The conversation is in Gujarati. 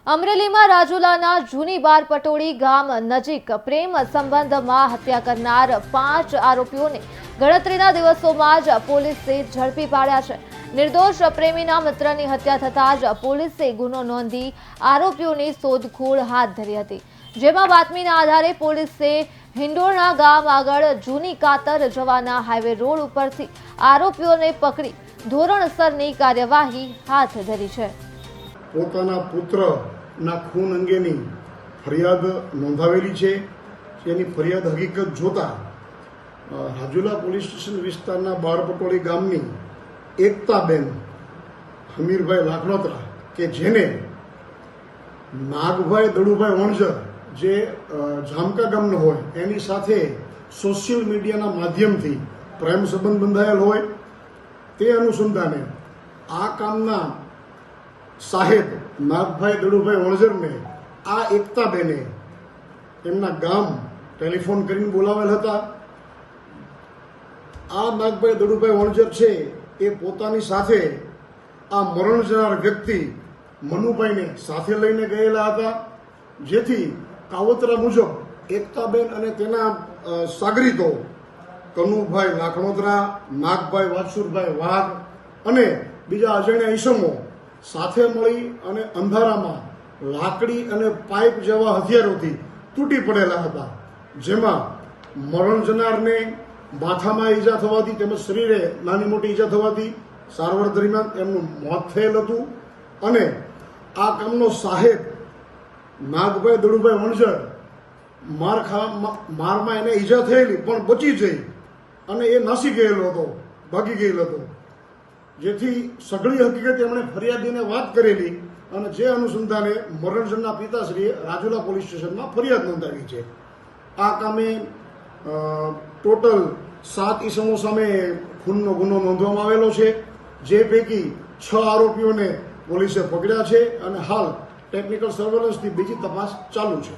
અમરેલીમાં રાજુલાના જૂની બાર પટોળી ગામ નજીક પ્રેમ સંબંધમાં હત્યા કરનાર 5 આરોપીઓને ગણતરીના દિવસોમાં જ પોલીસે ઝડપી પાડ્યા છે। નિર્દોષ પ્રેમીના મિત્રની હત્યા થતાં જ પોલીસે ગુનો નોંધી આરોપીઓની શોધખોળ હાથ ધરી હતી, જેમાં બાતમીના આધારે પોલીસે હિંડોળના ગામ આગળ જૂની કાતર જવાના હાઈવે રોડ ઉપરથી આરોપીઓને પકડી ધોરણસરની કાર્યવાહી હાથ ધરી છે। પોતાના પુત્રના ખૂન અંગેની ફરિયાદ નોંધાવેલી છે। જેની ફરિયાદ હકીકત જોતા રાજુલા પોલીસ સ્ટેશન વિસ્તારના બારપટોળી ગામની એકતાબેન હમીરભાઈ લાખણોત્રા કે જેને નાગભાઈ દડુભાઈ વણઝર જે જામકા ગામનો હોય એની સાથે સોશિયલ મીડિયાના માધ્યમથી પ્રેમ સંબંધ બંધાયેલ હોય તે અનુસંધાને આ કામના સાહેબ નાગભાઈ દડુભાઈ વણઝરને આ એકતાબેને એમના ગામ ટેલિફોન કરીને બોલાવેલ હતા। આ નાગભાઈ દડુભાઈ વણઝર છે એ પોતાની સાથે આ મરણ જનાર વ્યક્તિ મનુભાઈને સાથે લઈને ગયેલા હતા, જેથી કાવતરા મુજબ એકતાબેન અને તેના સાગરીતો કનુભાઈ લાખણોત્રા, નાગભાઈ વાતસુરભાઈ વાઘ અને બીજા અજાણ્યા ઈસમો સાથે મળી અને અંધારામાં લાકડી અને પાઇપ જેવા હથિયારોથી તૂટી પડેલા હતા, જેમાં મરણ જનારને માથામાં ઈજા થવાથી તેમજ શરીરે નાની મોટી ઈજા થવાથી સારવાર દરમિયાન એમનું મોત થયેલ હતું। અને આ કામનો સાહેબ નાગભાઈ દડુભાઈ વણઝર મારમાં એને ઈજા થયેલી પણ બચી જઈ અને એ નાસી ગયેલો હતો, ભાગી ગયેલો હતો, જેથી સઘળી હકીકત એમણે ફરિયાદીને વાત કરેલી અને જે અનુસંધાને મરણજનના પિતાશ્રીએ રાજુલા પોલીસ સ્ટેશનમાં ફરિયાદ નોંધાવી છે। આ કામે ટોટલ 7 ઈસમો સામે ખૂનનો ગુનો નોંધવામાં આવેલો છે, જે પૈકી 6 આરોપીઓને પોલીસે પકડ્યા છે અને હાલ ટેકનિકલ સર્વેલન્સથી બીજી તપાસ ચાલુ છે।